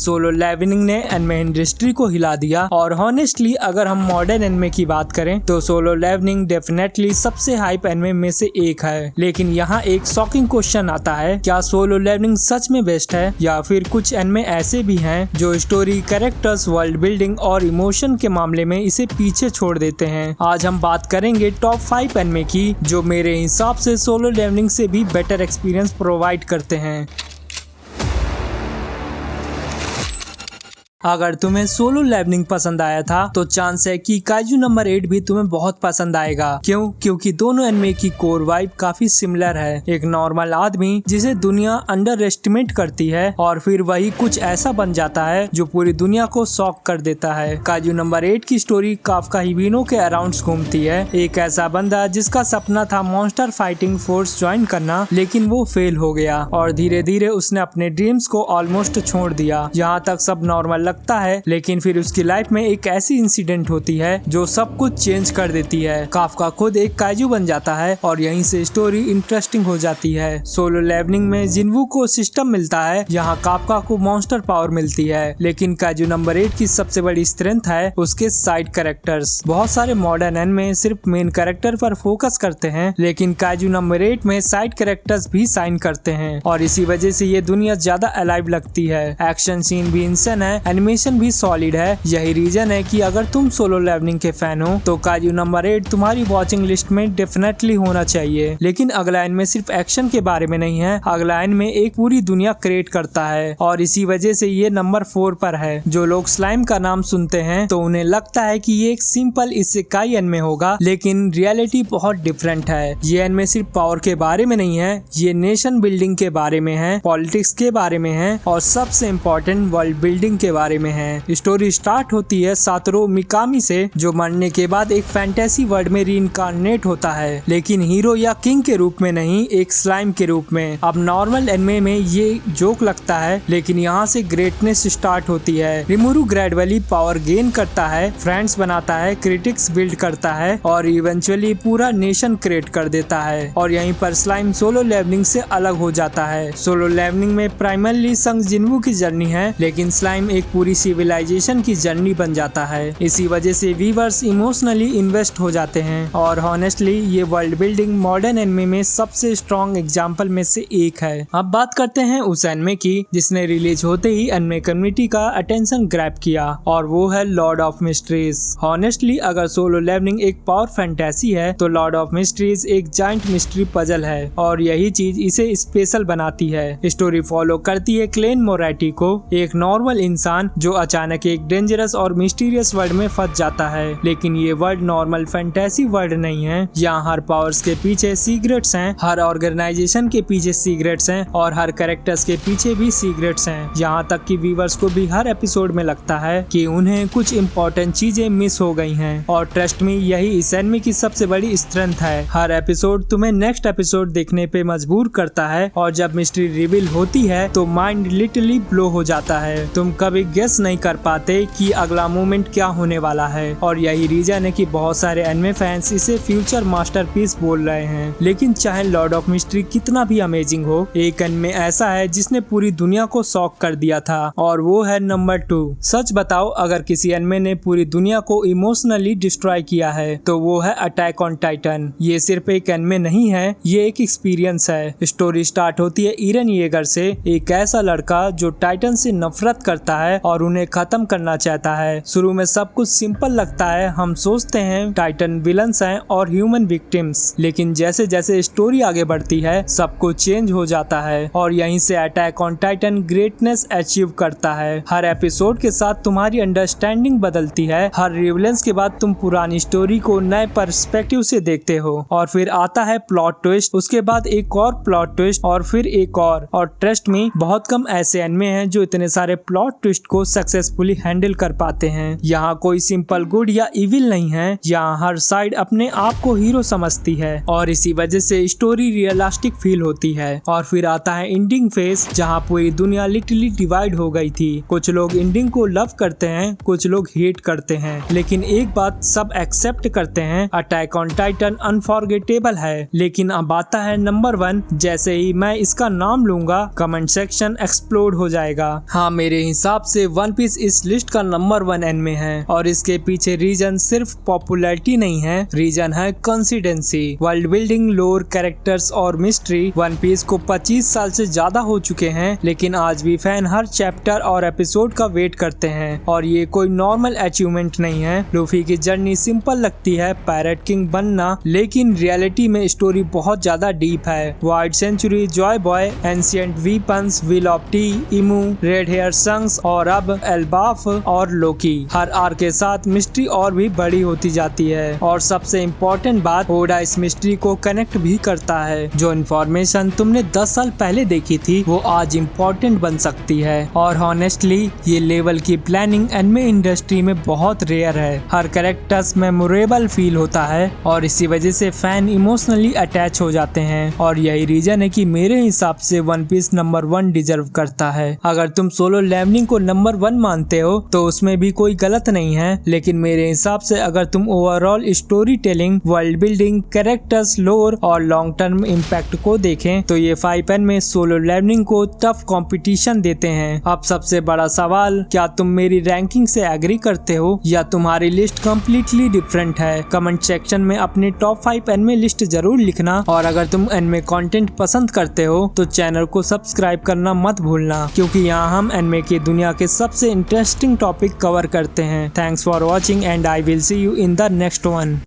Solo levelling ने anime industry को हिला दिया और हॉनेस्टली अगर हम मॉडर्न एनिमे की बात करें तो सोलो लेवलिंग डेफिनेटली सबसे हाइप एनिमे में से एक है। लेकिन यहाँ एक शॉकिंग क्वेश्चन आता है, क्या सोलो लेवलिंग सच में बेस्ट है या फिर कुछ एनिमे ऐसे भी हैं जो स्टोरी, कैरेक्टर्स, वर्ल्ड बिल्डिंग और इमोशन के मामले में इसे पीछे छोड़ देते हैं। आज हम बात करेंगे टॉप 5 एनिमे की जो मेरे हिसाब से सोलो लेवलिंग से भी बेटर एक्सपीरियंस प्रोवाइड करते हैं। अगर तुम्हें सोलो लेवलिंग पसंद आया था तो चांस है कि काइजू नंबर 8 भी तुम्हें बहुत पसंद आएगा। क्यों? क्योंकि दोनों एनिमे की कोर वाइब काफी सिमिलर है। एक नॉर्मल आदमी जिसे दुनिया अंडर एस्टिमेट करती है और फिर वही कुछ ऐसा बन जाता है जो पूरी दुनिया को शॉक कर देता है। काइजू नंबर 8 की स्टोरी काफका हिबिनो के अराउंड घूमती है। एक ऐसा बंदा जिसका सपना था मॉन्स्टर फाइटिंग फोर्स ज्वाइन करना, लेकिन वो फेल हो गया और धीरे धीरे उसने अपने ड्रीम्स को ऑलमोस्ट छोड़ दिया। यहाँ तक सब नॉर्मल लगता है, लेकिन फिर उसकी लाइफ में एक ऐसी इंसिडेंट होती है जो सब कुछ चेंज कर देती है। काफका खुद एक काइजू बन जाता है और यहीं से स्टोरी इंटरेस्टिंग हो जाती है। सोलो लेवलिंग में जिन्वू को सिस्टम मिलता है, यहाँ काफका को मॉन्स्टर पावर मिलती है। लेकिन काइजू नंबर 8 की सबसे बड़ी स्ट्रेंथ है उसके साइड कैरेक्टर्स। बहुत सारे मॉडर्न एनिमे सिर्फ मेन कैरेक्टर पर फोकस करते हैं, लेकिन काइजू नंबर 8 में साइड कैरेक्टर्स भी साइन करते हैं और इसी वजह से ये दुनिया ज्यादा अलाइव लगती है। एक्शन सीन भी इंसान है, एनिमेशन भी सॉलिड है। यही रीजन है कि अगर तुम सोलो लेवलिंग के फैन हो तो काइजू नंबर 8 तुम्हारी वॉचिंग लिस्ट में डेफिनेटली होना चाहिए। लेकिन अगला एनिमे सिर्फ एक्शन के बारे में नहीं है, अगला एनिमे एक पूरी दुनिया क्रिएट करता है और इसी वजह से ये नंबर 4 पर है। जो लोग स्लाइम का नाम सुनते हैं तो उन्हें लगता है कि ये एक सिंपल इसेकाई एनिमे होगा, लेकिन रियलिटी बहुत डिफरेंट है। ये एनिमे सिर्फ पावर के बारे में नहीं है, ये नेशन बिल्डिंग के बारे में है, पॉलिटिक्स के बारे में है और सबसे इम्पोर्टेंट वर्ल्ड बिल्डिंग के बारे में है। स्टोरी स्टार्ट होती है सातोरू मिकामी से, जो मरने के बाद एक फैंटेसी वर्ल्ड में रीइंकार्नेट होता है, लेकिन हीरो या किंग के रूप में नहीं, एक स्लाइम के रूप में। अब नॉर्मल एनिमे में ये जोक लगता है, लेकिन यहाँ से ग्रेटनेस स्टार्ट होती है। रिमुरु ग्रेजुअली पावर गेन करता है, फ्रेंड्स बनाता है, क्रिटिक्स बिल्ड करता है और इवेंचुअली पूरा नेशन क्रिएट कर देता है। और यहीं पर स्लाइम सोलो लेवलिंग से अलग हो जाता है। सोलो लेवलिंग में प्राइमरली संग जिन्वू की जर्नी है, लेकिन स्लाइम एक पूरी सिविलाइजेशन की जर्नी बन जाता है। इसी वजह से व्यूअर्स इमोशनली इन्वेस्ट हो जाते हैं और हॉनेस्टली ये वर्ल्ड बिल्डिंग मॉडर्न एनिमे में सबसे स्ट्रॉन्ग एग्जांपल में से एक है। अब बात करते हैं उस एनिमे की जिसने रिलीज होते ही एनिमे कम्युनिटी का अटेंशन ग्रैब किया, और वो है लॉर्ड ऑफ मिस्ट्रीज। हॉनेस्टली अगर सोलो लेवलिंग एक पावर फैंटेसी है तो लॉर्ड ऑफ मिस्ट्रीज एक जाइंट मिस्ट्री पजल है और यही चीज इसे स्पेशल बनाती है। स्टोरी फॉलो करती है क्लेन मोराटी को, एक नॉर्मल इंसान जो अचानक एक डेंजरस और मिस्टीरियस वर्ल्ड में फंस जाता है। लेकिन ये वर्ल्ड नॉर्मल फैंटेसी वर्ल्ड नहीं है। यहाँ हर पावर्स के पीछे सीक्रेट्स हैं, हर ऑर्गेनाइजेशन के पीछे सीक्रेट्स हैं और हर कैरेक्टर्स के पीछे भी सीक्रेट्स हैं। यहाँ तक कि व्यूअर्स को भी हर एपिसोड में लगता है कि उन्हें कुछ इम्पोर्टेंट चीजें मिस हो गई हैं। और ट्रस्ट में यही इस एनिमे की सबसे बड़ी स्ट्रेंथ है। हर एपिसोड तुम्हें नेक्स्ट एपिसोड देखने पे मजबूर करता है और जब मिस्ट्री रिवील होती है तो माइंड लिटरली ब्लो हो जाता है। तुम कभी गेस नहीं कर पाते कि अगला मोमेंट क्या होने वाला है और यही रीजन है कि बहुत सारे एनिमे फैंस इसे फ्यूचर मास्टरपीस बोल रहे हैं। लेकिन चाहे लॉर्ड ऑफ मिस्ट्री कितना भी अमेजिंग हो, एक एनिमे ऐसा है जिसने पूरी दुनिया को शॉक कर दिया था और वो है नंबर 2। सच बताओ, अगर किसी एनिमे ने पूरी दुनिया को इमोशनली डिस्ट्रॉय किया है तो वो है अटैक ऑन टाइटन। ये सिर्फ एक एनिमे नहीं है, ये एक एक्सपीरियंस है। स्टोरी स्टार्ट होती है ईरन येगर से, एक ऐसा लड़का जो टाइटन से नफरत करता है और उन्हें खत्म करना चाहता है। शुरू में सब कुछ सिंपल लगता है, हम सोचते हैं टाइटन विलन्स हैं और ह्यूमन विक्टिम्स, लेकिन जैसे जैसे स्टोरी आगे बढ़ती है सब कुछ चेंज हो जाता है और यहीं से attack on Titan greatness achieve करता है। हर एपिसोड के साथ तुम्हारी अंडरस्टैंडिंग बदलती है, हर रिविलेंस के बाद तुम पुरानी स्टोरी को नए पर्सपेक्टिव से देखते हो और फिर आता है प्लॉट ट्विस्ट, उसके बाद एक और प्लॉट ट्विस्ट और फिर एक और ट्रस्ट में बहुत कम ऐसे एनिमे हैं जो इतने सारे प्लॉट ट्विस्ट को सक्सेसफुली हैंडल कर पाते हैं। यहाँ कोई सिंपल गुड या इविल नहीं है, यहाँ हर साइड अपने आप को हीरो समझती है और इसी वजह से स्टोरी रियलिस्टिक फील होती है। और फिर आता है एंडिंग फेज, जहाँ पूरी दुनिया लिटरली डिवाइड हो गई थी। कुछ लोग एंडिंग को लव करते हैं, कुछ लोग हेट करते हैं, लेकिन एक बात सब एक्सेप्ट करते हैं, अटैक ऑन टाइटन अनफॉरगेटेबल है। लेकिन अब आता है नंबर 1। जैसे ही मैं इसका नाम लूंगा कमेंट सेक्शन एक्सप्लोड हो जाएगा। हाँ, मेरे हिसाब से वन पीस इस लिस्ट का नंबर 1 एनिमे है और इसके पीछे रीजन सिर्फ पॉपुलैरिटी नहीं है, रीजन है कंसिस्टेंसी, वर्ल्ड बिल्डिंग, लोर, कैरेक्टर्स और मिस्ट्री। वन पीस को 25 साल से ज्यादा हो चुके हैं, लेकिन आज भी फैन हर चैप्टर और एपिसोड का वेट करते हैं और ये कोई नॉर्मल अचीवमेंट नहीं है। लूफी की जर्नी सिंपल लगती है, पैरेट किंग बनना, लेकिन रियलिटी में स्टोरी बहुत ज्यादा डीप है। White century, joy boy, ancient weapons, wheel of T, Imu, red hair Shanks और अब एल्बाफ और लोकी। हर आर के साथ मिस्ट्री और भी बड़ी होती जाती है और सबसे इम्पोर्टेंट बात, ओडा इस मिस्ट्री को कनेक्ट भी करता है। जो इन्फॉर्मेशन तुमने 10 साल पहले देखी थी वो आज इम्पोर्टेंट बन सकती है। और हॉनेस्टली ये लेवल की प्लानिंग एनिमे इंडस्ट्री में बहुत रेयर है। हर कैरेक्टर्स मेमोरेबल फील होता है और इसी वजह से फैन इमोशनली अटैच हो जाते हैं और यही रीजन है कि मेरे हिसाब से वन पीस नंबर 1 डिजर्व करता है। अगर तुम सोलो लेवलिंग को नंबर 1 मानते हो तो उसमें भी कोई गलत नहीं है, लेकिन मेरे हिसाब से अगर तुम overall story telling, world building, characters, लोर और लॉन्ग टर्म इम्पैक्ट को देखें तो ये 5 एनिमे सोलो लेवलिंग को टफ कंपटीशन देते हैं। अब सबसे बड़ा सवाल, क्या तुम मेरी रैंकिंग से एग्री करते हो या तुम्हारी लिस्ट कम्प्लीटली डिफरेंट है? कमेंट सेक्शन में अपने टॉप 5 एनिमे लिस्ट जरूर लिखना और अगर तुम एनिमे कंटेंट पसंद करते हो तो चैनल को सब्सक्राइब करना मत भूलना, क्योंकि यहाँ हम एनिमे की दुनिया के सबसे इंटरेस्टिंग टॉपिक कवर करते हैं। Thanks for watching and I will see you in the next one.